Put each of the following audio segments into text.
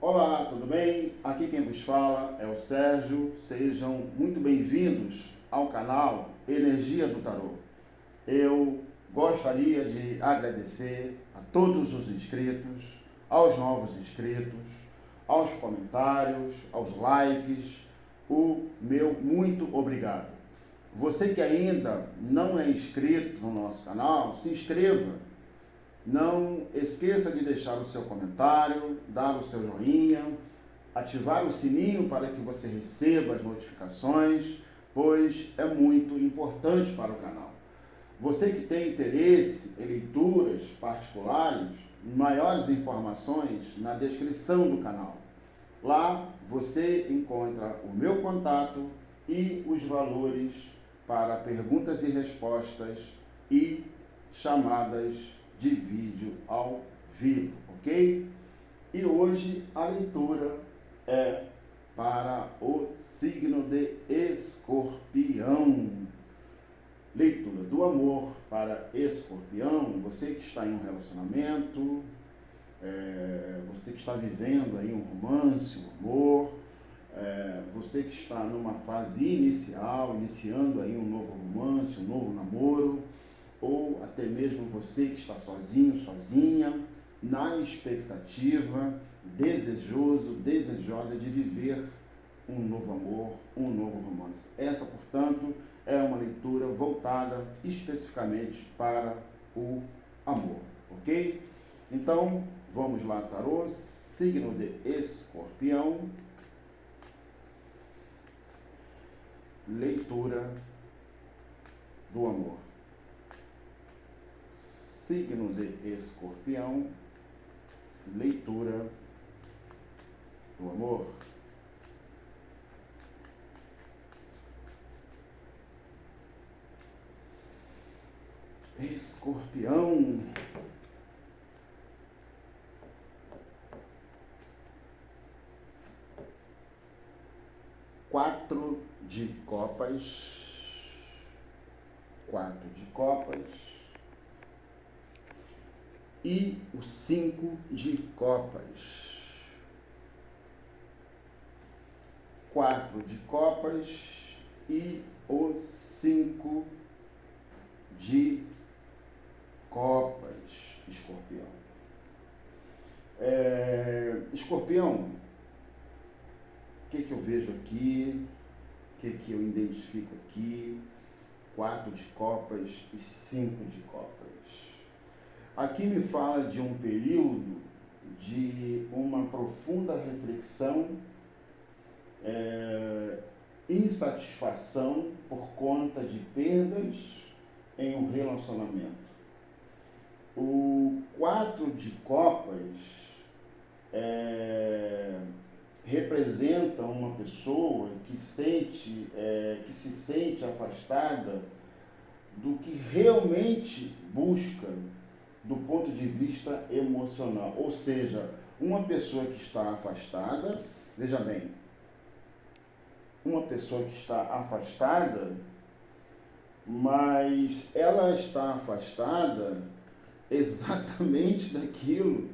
Olá, tudo bem? Aqui quem vos fala é o Sérgio. Sejam muito bem-vindos ao canal Energia do Tarô. Eu gostaria de agradecer a todos os inscritos, aos novos inscritos, aos comentários, aos likes. O meu muito obrigado. Você que ainda não é inscrito no nosso canal, se inscreva. Não esqueça de deixar o seu comentário, dar o seu joinha, ativar o sininho para que você receba as notificações, pois é muito importante para o canal. Você que tem interesse em leituras particulares, maiores informações na descrição do canal. Lá você encontra o meu contato e os valores para perguntas e respostas e chamadas de vídeo ao vivo, ok? E hoje a leitura é para o signo de Escorpião. Leitura do amor para Escorpião. Você que está em um relacionamento, você que está vivendo aí um romance, um amor, você que está numa fase inicial, iniciando aí um novo romance, um novo namoro, ou até mesmo você que está sozinho, sozinha, na expectativa, desejosa de viver um novo amor, um novo romance. Essa, portanto, é uma leitura voltada especificamente para o amor, ok? Então, vamos lá, tarô, signo de Escorpião, leitura do amor. Signo de Escorpião, leitura do amor. Escorpião. Quatro de copas. Quatro de copas. E o 5 de copas. 4 de copas e o 5 de copas, Escorpião. Escorpião, o que eu vejo aqui? O que eu identifico aqui? 4 de copas e 5 de copas. Aqui me fala de um período de uma profunda reflexão, insatisfação por conta de perdas em um relacionamento. O 4 de copas representa uma pessoa que se sente afastada do que realmente busca do ponto de vista emocional. Ou seja, uma pessoa que está afastada, veja bem, uma pessoa que está afastada, mas ela está afastada exatamente daquilo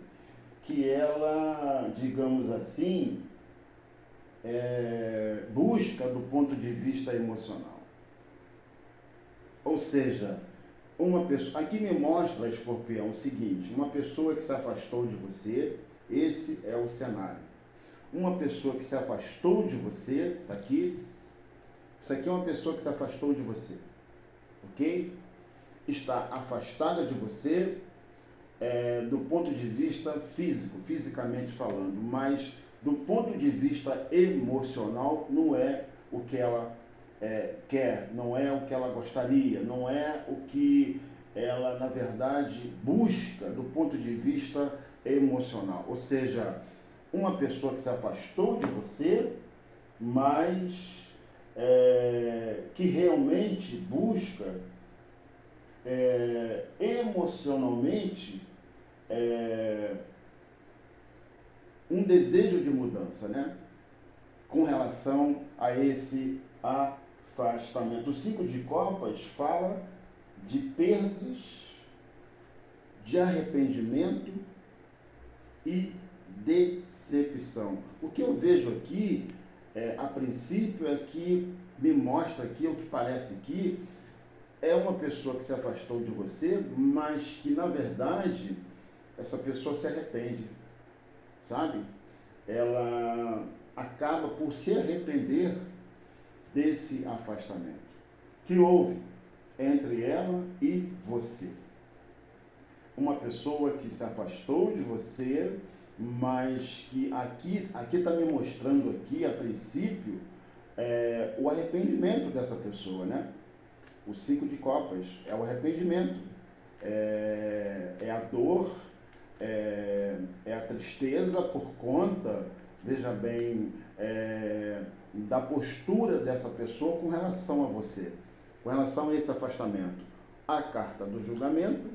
que ela, digamos assim, busca do ponto de vista emocional. Ou seja, uma pessoa, aqui me mostra, Escorpião, o seguinte: uma pessoa que se afastou de você, esse é o cenário. Uma pessoa que se afastou de você, tá aqui, isso aqui é uma pessoa que se afastou de você, ok? Está afastada de você do ponto de vista físico, fisicamente falando, mas do ponto de vista emocional não é o que ela quer, não é o que ela gostaria, não é o que ela, na verdade, busca do ponto de vista emocional. Ou seja, uma pessoa que se afastou de você, mas que realmente busca emocionalmente um desejo de mudança, né? Com relação a esse afastamento. O 5 de copas fala de perdas, de arrependimento e decepção. O que eu vejo aqui, a princípio, é que me mostra aqui, o que parece aqui, é uma pessoa que se afastou de você, mas que, na verdade, essa pessoa se arrepende, sabe? Ela acaba por se arrepender desse afastamento que houve entre ela e você. Uma pessoa que se afastou de você, mas que aqui está me mostrando aqui, a princípio, o arrependimento dessa pessoa, né? O 5 de copas é o arrependimento, é a dor, é a tristeza por conta, veja bem, da postura dessa pessoa com relação a você, com relação a esse afastamento. A carta do julgamento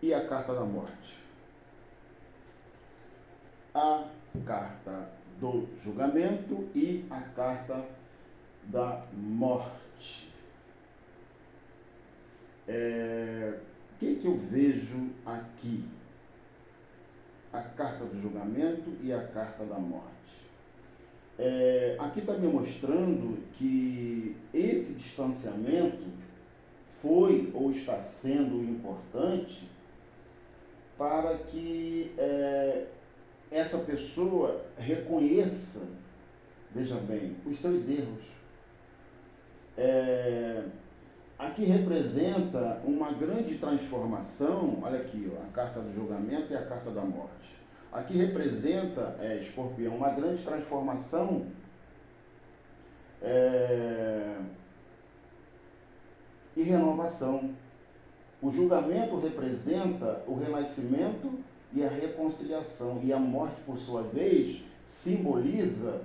e a carta da morte. A carta do julgamento e a carta da morte. O que eu vejo aqui? A carta do julgamento e a carta da morte. Aqui está me mostrando que esse distanciamento foi ou está sendo importante para que essa pessoa reconheça, veja bem, os seus erros. Aqui representa uma grande transformação, olha aqui, ó, a carta do julgamento e a carta da morte. Aqui representa, Escorpião, uma grande transformação e renovação. O julgamento representa o renascimento e a reconciliação, e a morte, por sua vez, simboliza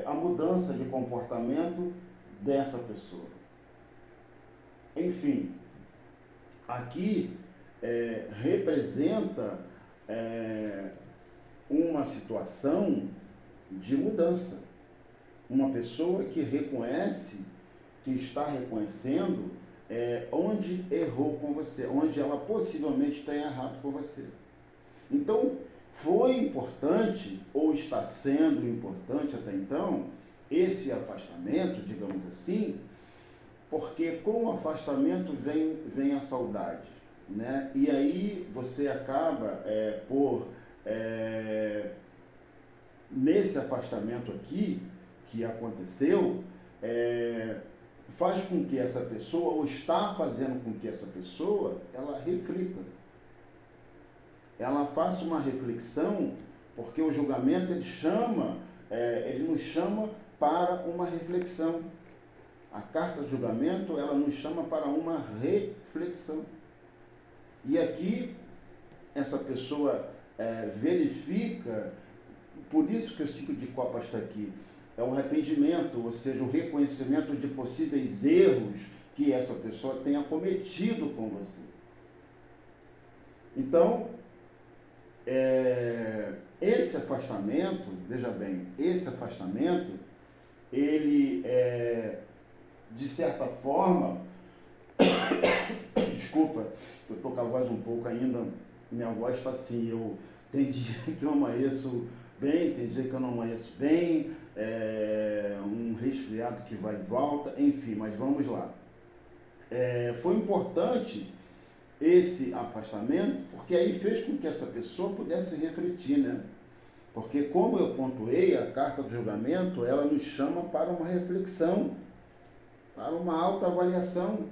a mudança de comportamento dessa pessoa. Enfim, aqui representa uma situação de mudança. Uma pessoa que reconhece, que está reconhecendo onde errou com você, onde ela possivelmente tenha errado com você. Então, foi importante, ou está sendo importante até então, esse afastamento, digamos assim, porque com o afastamento vem a saudade, né? E aí você acaba nesse afastamento aqui, que aconteceu, faz com que essa pessoa, ou está fazendo com que essa pessoa, ela reflita. Ela faça uma reflexão, porque o julgamento ele nos chama para uma reflexão. A carta de julgamento, ela nos chama para uma reflexão. E aqui, essa pessoa verifica, por isso que o 5 de copas está aqui, é o arrependimento, ou seja, o reconhecimento de possíveis erros que essa pessoa tenha cometido com você. Então, esse afastamento, veja bem, esse afastamento, ele de certa forma, desculpa, eu estou com a voz um pouco ainda, minha voz está assim, tem dia que eu amanheço bem, tem dia que eu não amanheço bem, um resfriado que vai e volta, enfim, mas vamos lá. Foi importante esse afastamento, porque aí fez com que essa pessoa pudesse refletir, né? Porque, como eu pontuei, a carta do julgamento, ela nos chama para uma reflexão, para uma autoavaliação.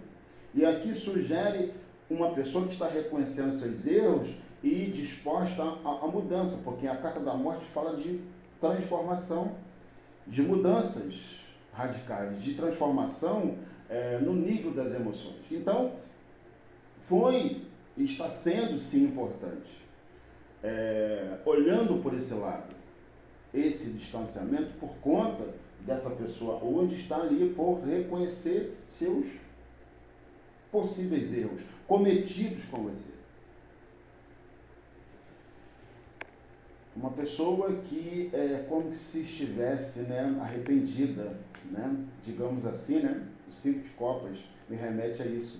E aqui sugere uma pessoa que está reconhecendo seus erros e disposta à mudança, porque a carta da morte fala de transformação, de mudanças radicais, de transformação no nível das emoções. Então, foi e está sendo, sim, importante. Olhando por esse lado, esse distanciamento por conta dessa pessoa hoje está ali por reconhecer seus possíveis erros cometidos com você. Uma pessoa que é como se estivesse, né, arrependida, né, digamos assim, né, o 5 de copas me remete a isso.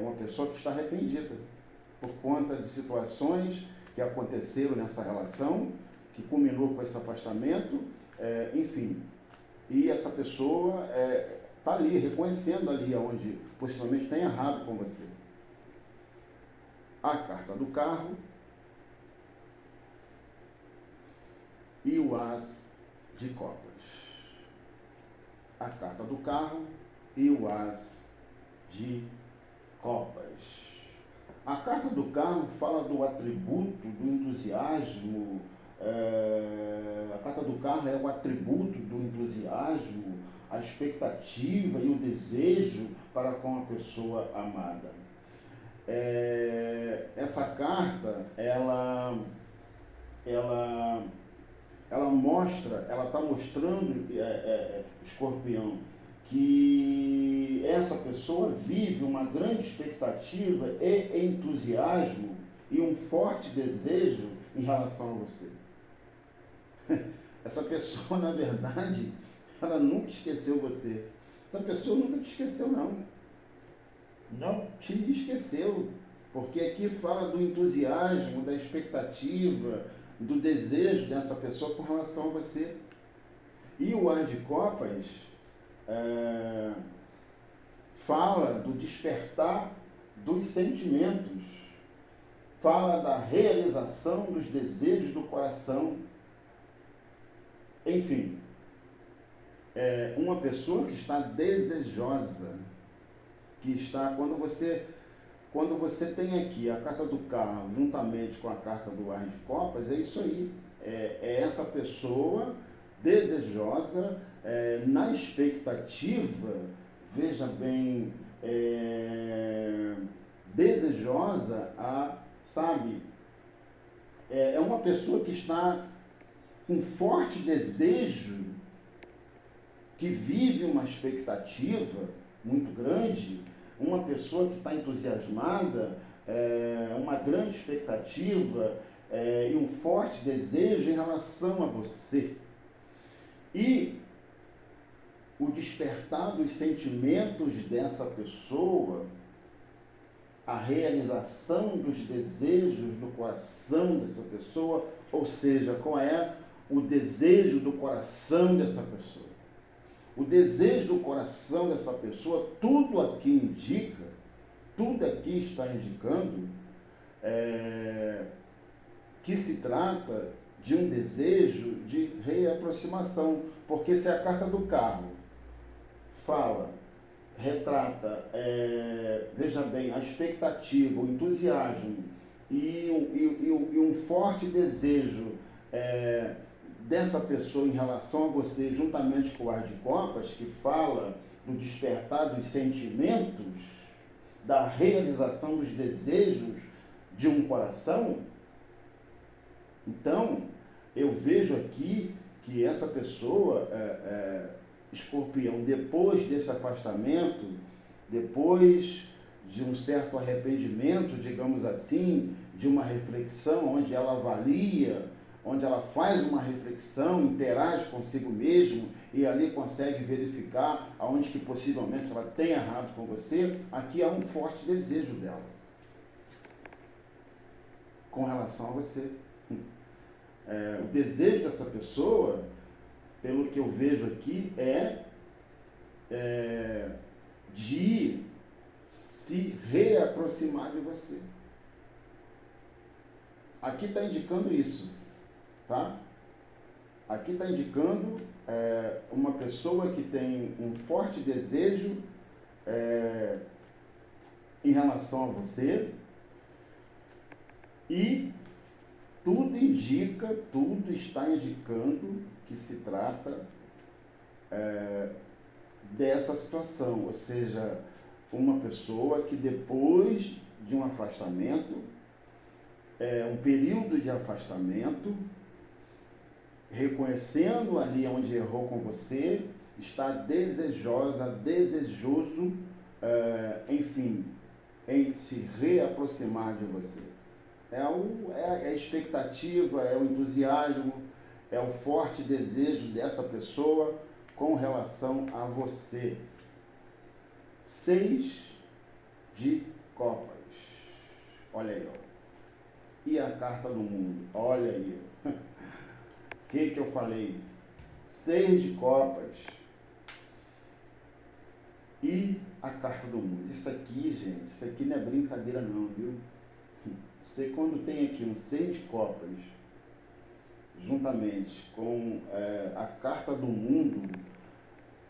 Uma pessoa que está arrependida por conta de situações que aconteceram nessa relação, que culminou com esse afastamento, enfim. E essa pessoa está ali, reconhecendo ali onde possivelmente tem errado com você. A carta do carro e o as de copas. A carta do carro e o as de copas. A carta do carro fala do atributo, do entusiasmo. A carta do carro é o atributo do entusiasmo, a expectativa e o desejo para com a pessoa amada. Essa carta, ela mostra, ela está mostrando, Escorpião, que essa pessoa vive uma grande expectativa e entusiasmo e um forte desejo em relação a você. Essa pessoa, na verdade, ela nunca esqueceu você. Essa pessoa nunca te esqueceu, não. Não te esqueceu. Porque aqui fala do entusiasmo, da expectativa, do desejo dessa pessoa com relação a você. E o as de copas fala do despertar dos sentimentos, fala da realização dos desejos do coração. Enfim, uma pessoa que está desejosa, que está, quando você tem aqui a carta do carro juntamente com a carta do as de copas, é isso aí. É essa pessoa desejosa, na expectativa, veja bem, desejosa sabe, é uma pessoa que está com forte desejo, que vive uma expectativa muito grande, uma pessoa que está entusiasmada, uma grande expectativa e um forte desejo em relação a você. E o despertar dos sentimentos dessa pessoa, a realização dos desejos do coração dessa pessoa, ou seja, qual é o desejo do coração dessa pessoa. O desejo do coração dessa pessoa, tudo aqui indica, tudo aqui está indicando que se trata de um desejo de reaproximação. Porque se a carta do carro fala, retrata, veja bem, a expectativa, o entusiasmo e um forte desejo dessa pessoa em relação a você, juntamente com o as de copas, que fala do despertar dos sentimentos, da realização dos desejos de um coração. Então, eu vejo aqui que essa pessoa, Escorpião, depois desse afastamento, depois de um certo arrependimento, digamos assim, de uma reflexão onde ela avalia, onde ela faz uma reflexão, interage consigo mesmo e ali consegue verificar aonde que possivelmente ela tem errado com você, aqui há um forte desejo dela com relação a você. O desejo dessa pessoa, pelo que eu vejo aqui, de se reaproximar de você. Aqui está indicando isso, tá? Aqui está indicando uma pessoa que tem um forte desejo em relação a você e tudo indica, tudo está indicando que se trata dessa situação, ou seja, uma pessoa que depois de um afastamento, um período de afastamento, reconhecendo ali onde errou com você, está desejoso, enfim, em se reaproximar de você. É a expectativa, é o entusiasmo, é o forte desejo dessa pessoa com relação a você. 6 de copas. Olha aí, ó. E a carta do mundo? Olha aí. O que eu falei? 6 de copas e a carta do mundo. Isso aqui, gente, isso aqui não é brincadeira não, viu? Você quando tem aqui um 6 de copas, juntamente com a carta do mundo,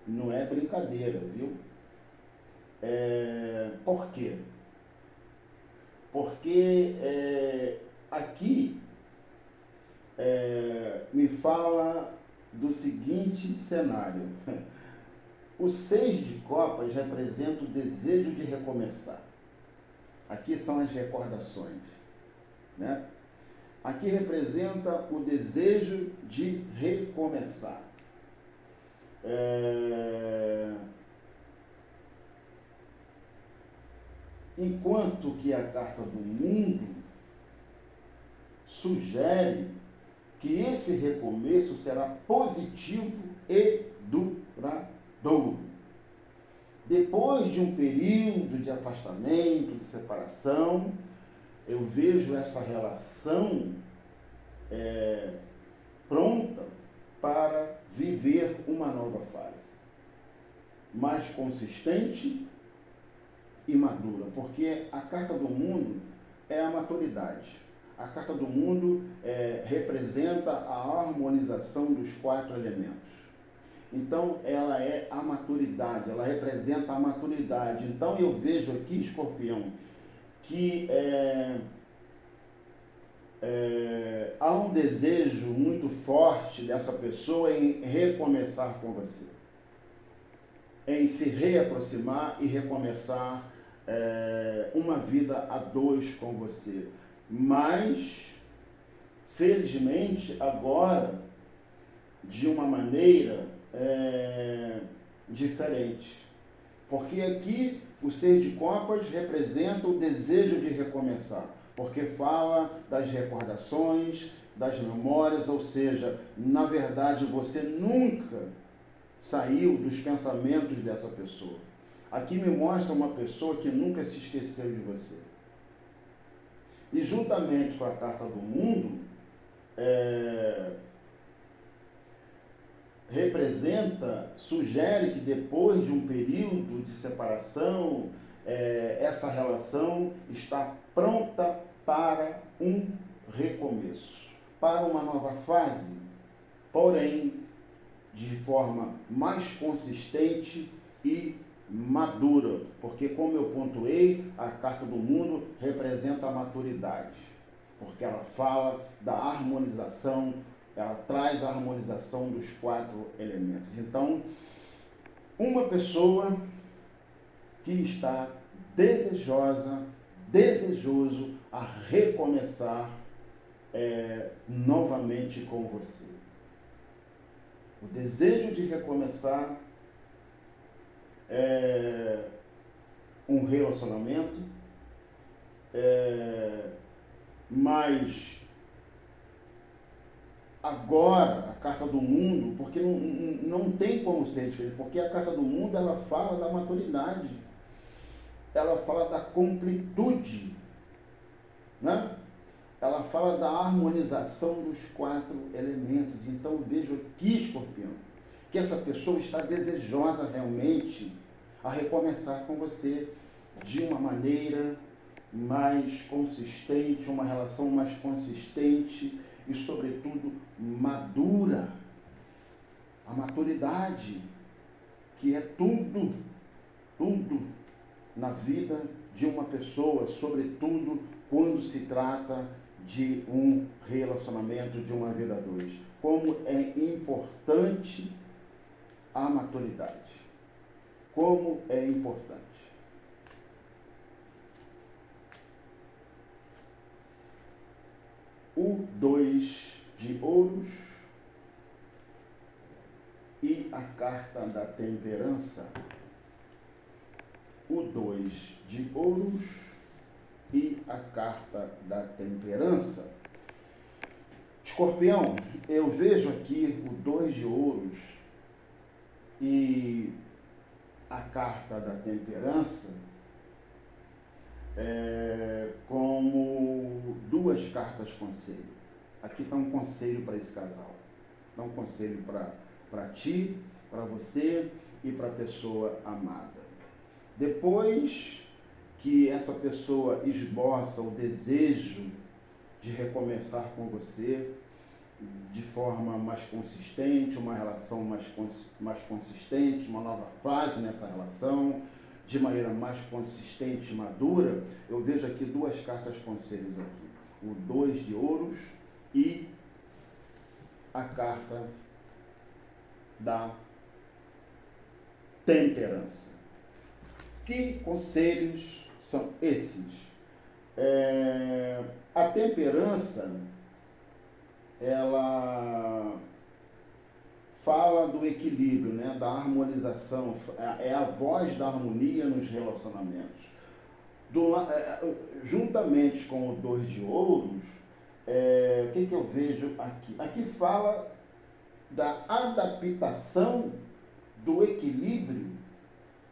não é brincadeira, viu? Por quê? Porque aqui me fala do seguinte cenário. O 6 de copas representa o desejo de recomeçar. Aqui são as recordações, né? Aqui representa o desejo de recomeçar. Enquanto que a carta do mundo sugere que esse recomeço será positivo e duradouro. Depois de um período de afastamento, de separação, eu vejo essa relação pronta para viver uma nova fase, mais consistente e madura, porque a carta do mundo é a maturidade. A carta do mundo representa a harmonização dos 4 elementos. Então, ela é a maturidade, ela representa a maturidade. Então, eu vejo aqui, Escorpião, que há um desejo muito forte dessa pessoa em recomeçar com você, em se reaproximar e recomeçar uma vida a 2 com você. Mas, felizmente, agora, de uma maneira diferente. Porque aqui o 6 de copas representa o desejo de recomeçar, porque fala das recordações, das memórias, ou seja, na verdade você nunca saiu dos pensamentos dessa pessoa. Aqui me mostra uma pessoa que nunca se esqueceu de você. E juntamente com a carta do mundo, sugere que depois de um período de separação, essa relação está pronta para um recomeço, para uma nova fase, porém de forma mais consistente e madura, porque como eu pontuei, a carta do mundo representa a maturidade, porque ela fala da harmonização, ela traz a harmonização dos 4 elementos. Então, uma pessoa que está desejoso a recomeçar novamente com você. O desejo de recomeçar um relacionamento, mas agora a carta do mundo, porque não tem como ser diferente, porque a carta do mundo ela fala da maturidade, ela fala da completude, né? Ela fala da harmonização dos 4 elementos. Então vejo aqui, Escorpião, que essa pessoa está desejosa realmente a recomeçar com você de uma maneira mais consistente, uma relação mais consistente e, sobretudo, madura. A maturidade, que é tudo na vida de uma pessoa, sobretudo quando se trata de um relacionamento, de uma vida a 2. Como é importante a maturidade. Como é importante. O 2 de ouros e a carta da temperança. O 2 de ouros e a carta da temperança. Escorpião, eu vejo aqui o 2 de ouros e a carta da temperança como duas cartas conselho. Aqui está um conselho para esse casal. Está um conselho para ti, para você e para a pessoa amada. Depois que essa pessoa esboça o desejo de recomeçar com você de forma mais consistente, uma relação mais consistente, uma nova fase nessa relação, de maneira mais consistente e madura, eu vejo aqui duas cartas conselhos aqui. O 2 de ouros e a carta da temperança. Que conselhos são esses? A temperança, ela fala do equilíbrio, né? Da harmonização, é a voz da harmonia nos relacionamentos. Juntamente com o 2 de ouros, o que eu vejo aqui? Aqui fala da adaptação do equilíbrio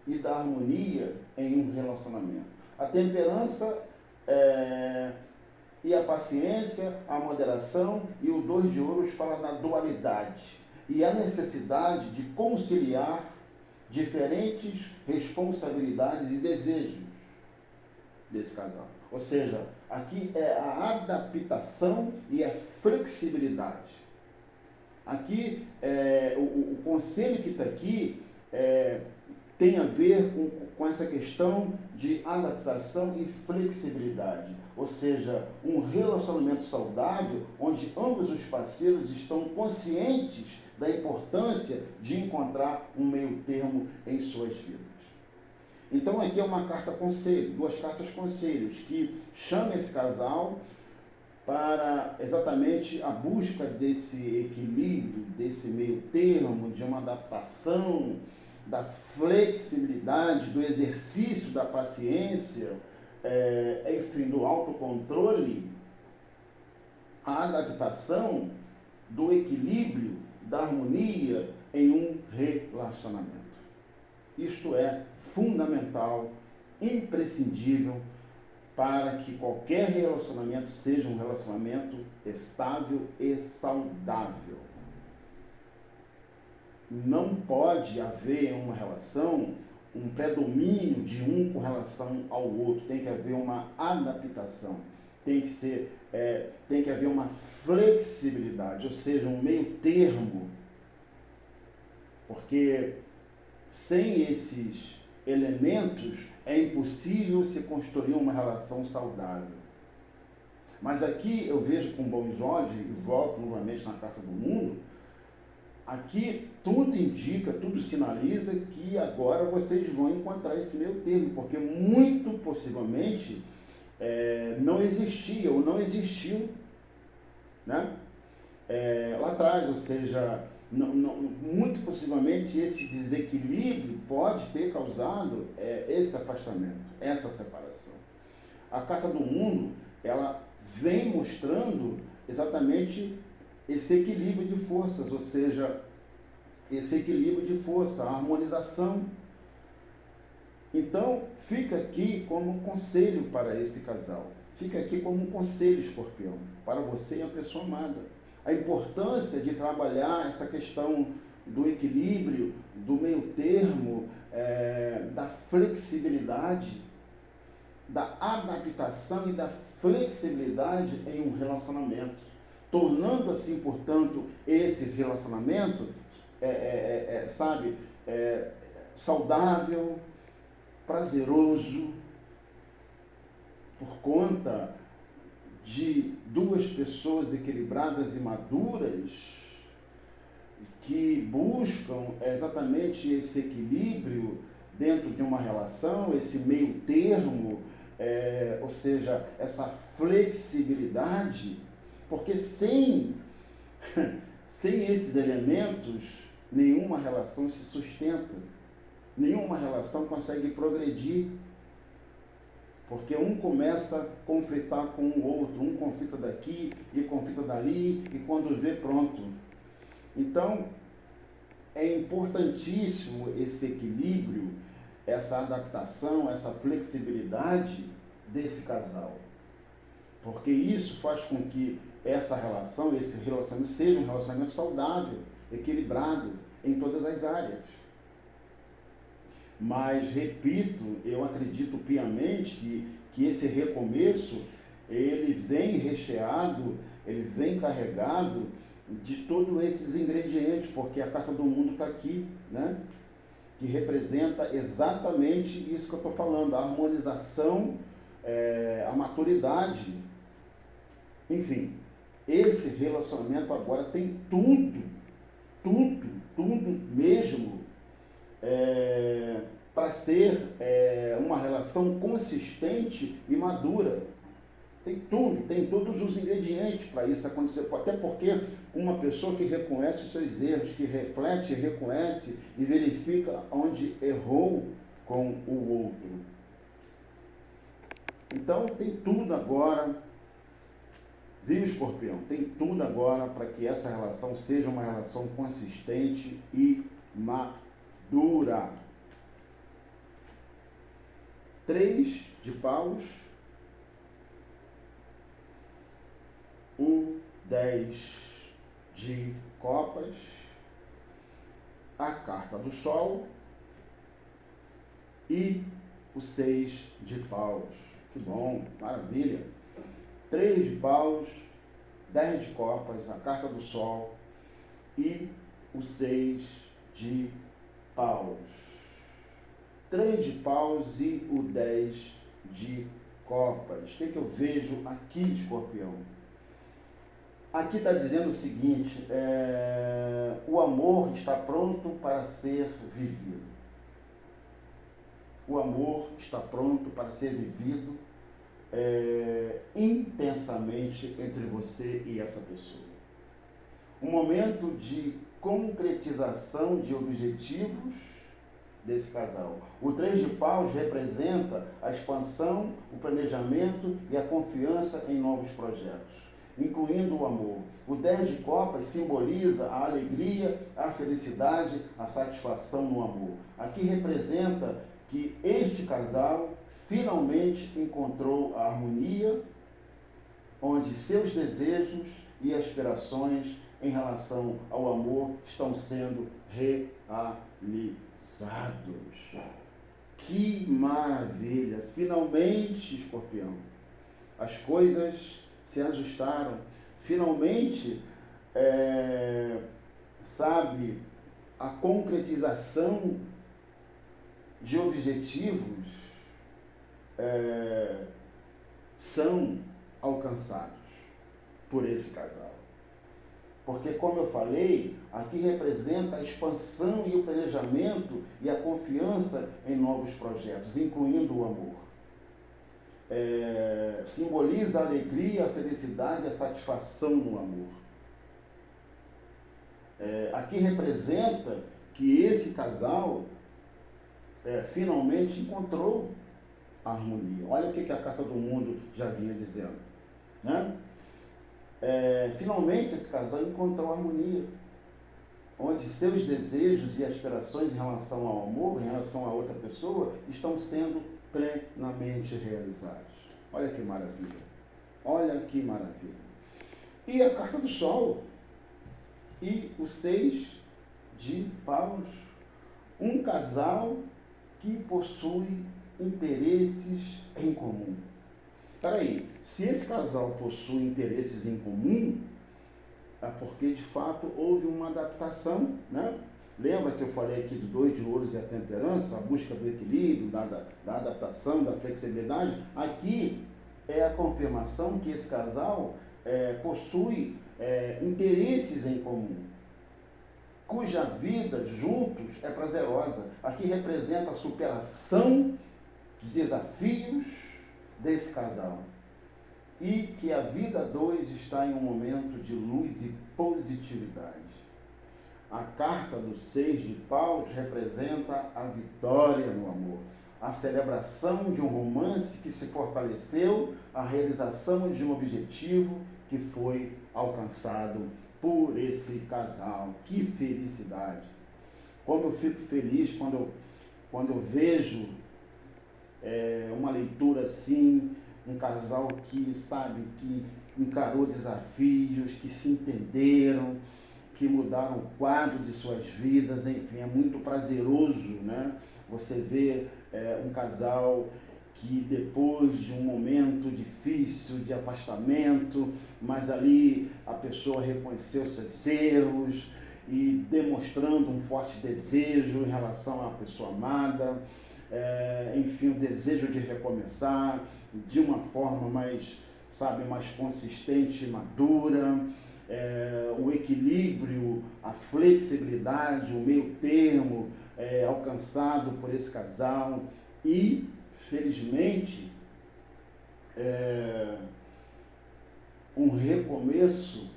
e da harmonia em um relacionamento. A temperança e a paciência, a moderação, e o 2 de ouros fala da dualidade e a necessidade de conciliar diferentes responsabilidades e desejos desse casal. Ou seja, aqui é a adaptação e a flexibilidade. Aqui, o conselho que está aqui tem a ver com essa questão de adaptação e flexibilidade. Ou seja, um relacionamento saudável onde ambos os parceiros estão conscientes da importância de encontrar um meio termo em suas vidas. Então aqui é uma carta conselho, duas cartas conselhos, que chamam esse casal para exatamente a busca desse equilíbrio, desse meio termo, de uma adaptação, da flexibilidade, do exercício da paciência, enfim, do autocontrole, a adaptação do equilíbrio, da harmonia em um relacionamento. Isto é fundamental, imprescindível, para que qualquer relacionamento seja um relacionamento estável e saudável. Não pode haver em uma relação um predomínio de um com relação ao outro, tem que haver uma adaptação, tem que haver uma flexibilidade, ou seja, um meio termo, porque sem esses elementos é impossível se construir uma relação saudável. Mas aqui eu vejo com bons olhos, e volto novamente na Carta do Mundo, aqui tudo indica, tudo sinaliza que agora vocês vão encontrar esse meio termo, porque muito possivelmente não existia ou não existiu, né? Lá atrás, ou seja, muito possivelmente esse desequilíbrio pode ter causado esse afastamento, essa separação. A Carta do Mundo, ela vem mostrando exatamente esse equilíbrio de forças, ou seja, esse equilíbrio de força, a harmonização. Então, fica aqui como um conselho para esse casal, fica aqui como um conselho, Escorpião, para você e a pessoa amada. A importância de trabalhar essa questão do equilíbrio, do meio termo, da flexibilidade, da adaptação e da flexibilidade em um relacionamento, tornando assim, portanto, esse relacionamento, saudável, prazeroso, por conta de duas pessoas equilibradas e maduras que buscam exatamente esse equilíbrio dentro de uma relação, esse meio termo, ou seja, essa flexibilidade, porque sem esses elementos, nenhuma relação se sustenta, nenhuma relação consegue progredir, porque um começa a conflitar com o outro, um conflita daqui e conflita dali, e quando vê, pronto. Então, é importantíssimo esse equilíbrio, essa adaptação, essa flexibilidade, desse casal. Porque isso faz com que essa relação, esse relacionamento seja um relacionamento saudável, equilibrado em todas as áreas. Mas, repito, eu acredito piamente que esse recomeço, ele vem recheado, ele vem carregado de todos esses ingredientes, porque a Carta do Mundo está aqui, né? Que representa exatamente isso que eu estou falando, a harmonização, a maturidade. Enfim, esse relacionamento agora tem tudo mesmo, para ser uma relação consistente e madura. Tem tudo, tem todos os ingredientes para isso acontecer. Até porque uma pessoa que reconhece os seus erros, que reflete, reconhece e verifica onde errou com o outro. Então tem tudo agora, viu, Escorpião? Tem tudo agora para que essa relação seja uma relação consistente e madura. 3 de paus, o 10 de copas, a carta do sol e o 6 de paus. Que bom, maravilha. 3 de paus, 10 de copas, a carta do sol e o 6 de paus. 3 de paus e o 10 de copas. O que eu vejo aqui, Escorpião? Aqui está dizendo o seguinte, o amor está pronto para ser vivido. O amor está pronto para ser vivido intensamente entre você e essa pessoa. Um momento de concretização de objetivos desse casal. O 3 de paus representa a expansão, o planejamento e a confiança em novos projetos, incluindo o amor. O 10 de copas simboliza a alegria, a felicidade, a satisfação no amor. Aqui representa que este casal finalmente encontrou a harmonia, onde seus desejos e aspirações em relação ao amor estão sendo realizados. Que maravilha! Finalmente, Escorpião, as coisas se ajustaram. Finalmente, a concretização de objetivos são alcançados por esse casal. Porque, como eu falei, aqui representa a expansão e o planejamento e a confiança em novos projetos, incluindo o amor. Simboliza a alegria, a felicidade e a satisfação no amor. Aqui representa que esse casal finalmente encontrou a harmonia. Olha o que a Carta do Mundo já vinha dizendo, né? Finalmente esse casal encontrou a harmonia, onde seus desejos e aspirações em relação ao amor, em relação a outra pessoa, estão sendo plenamente realizados. Olha que maravilha! Olha que maravilha! E a carta do sol e o 6 de paus. Um casal que possui interesses em comum. Peraí, se esse casal possui interesses em comum, é porque de fato houve uma adaptação, né? Lembra que eu falei aqui de 2 de ouros e a temperança, a busca do equilíbrio, da adaptação, da flexibilidade? Aqui é a confirmação que esse casal possui interesses em comum, cuja vida juntos é prazerosa. Aqui representa a superação de desafios desse casal. E que a vida 2 está em um momento de luz e positividade. A carta do 6 de paus representa a vitória no amor, a celebração de um romance que se fortaleceu, a realização de um objetivo que foi alcançado por esse casal. Que felicidade! Como eu fico feliz quando eu vejo uma leitura assim, um casal que, sabe, que encarou desafios, que se entenderam, que mudaram o quadro de suas vidas, enfim, é muito prazeroso, né? Você vê um casal que depois de um momento difícil de afastamento, mas ali a pessoa reconheceu seus erros e demonstrando um forte desejo em relação à pessoa amada, enfim, o desejo de recomeçar de uma forma mais, sabe, mais consistente e madura, o equilíbrio, a flexibilidade, o meio termo alcançado por esse casal e, felizmente, um recomeço,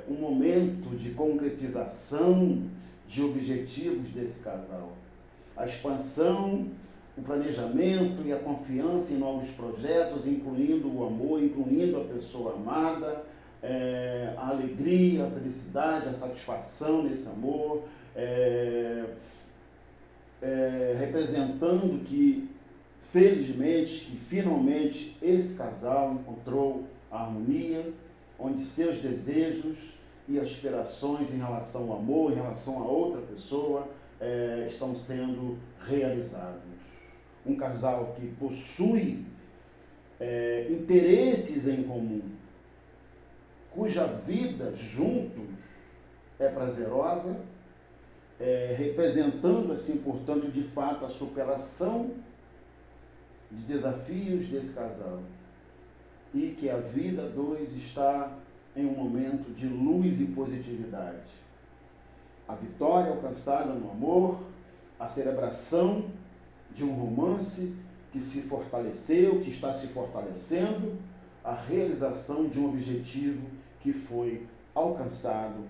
um momento de concretização de objetivos desse casal. A expansão, o planejamento e a confiança em novos projetos, incluindo o amor, incluindo a pessoa amada, a alegria, a felicidade, a satisfação nesse amor, representando que, felizmente, que finalmente esse casal encontrou a harmonia, onde seus desejos e aspirações em relação ao amor, em relação a outra pessoa, estão sendo realizados. Um casal que possui interesses em comum, cuja vida juntos é prazerosa, representando assim, portanto, de fato, a superação de desafios desse casal, e que a vida dois está em um momento de luz e positividade. A vitória alcançada no amor, a celebração de um romance que se fortaleceu, que está se fortalecendo, a realização de um objetivo que foi alcançado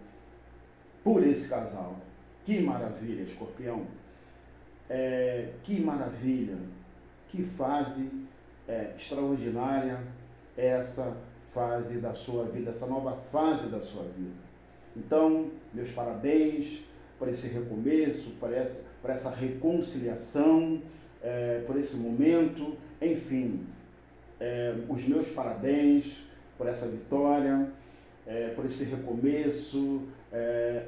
por esse casal. Que maravilha, Escorpião! Que maravilha! Que fase extraordinária essa fase da sua vida, essa nova fase da sua vida. Então, meus parabéns por esse recomeço, por essa reconciliação, por esse momento, enfim, os meus parabéns por essa vitória, por esse recomeço,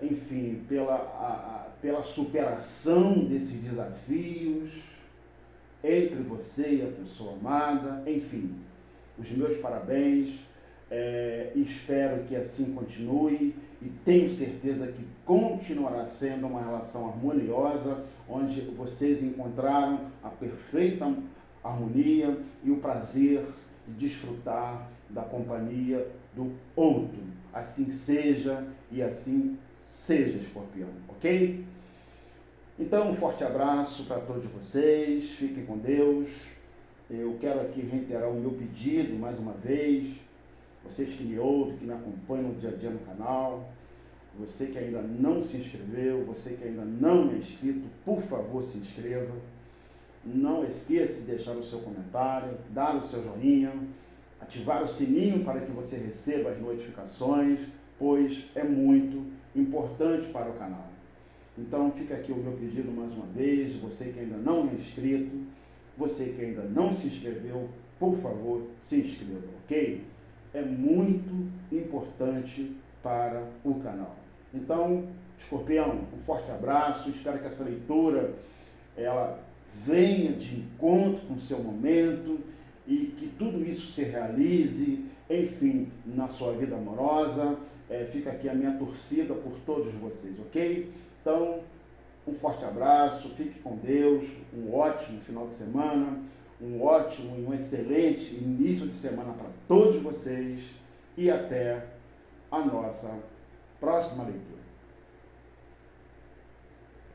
enfim, pela superação desses desafios entre você e a pessoa amada, enfim, os meus parabéns, espero que assim continue e tenho certeza que continuará sendo uma relação harmoniosa, onde vocês encontraram a perfeita harmonia e o prazer de desfrutar da companhia do outro. Assim seja e assim seja, Escorpião, ok? Então, um forte abraço para todos vocês, fiquem com Deus. Eu quero aqui reiterar o meu pedido mais uma vez, vocês que me ouvem, que me acompanham no dia a dia no canal, você que ainda não se inscreveu, você que ainda não é inscrito, por favor se inscreva. Não esqueça de deixar o seu comentário, dar o seu joinha, ativar o sininho para que você receba as notificações, pois é muito importante para o canal. Então fica aqui o meu pedido mais uma vez, você que ainda não é inscrito, você que ainda não se inscreveu, por favor, se inscreva, ok? É muito importante para o canal. Então, Escorpião, um forte abraço, espero que essa leitura ela venha de encontro com o seu momento e que tudo isso se realize, enfim, na sua vida amorosa. Fica aqui a minha torcida por todos vocês, ok? Então, um forte abraço, fique com Deus, um ótimo final de semana, um ótimo e um excelente início de semana para todos vocês e até a nossa próxima leitura.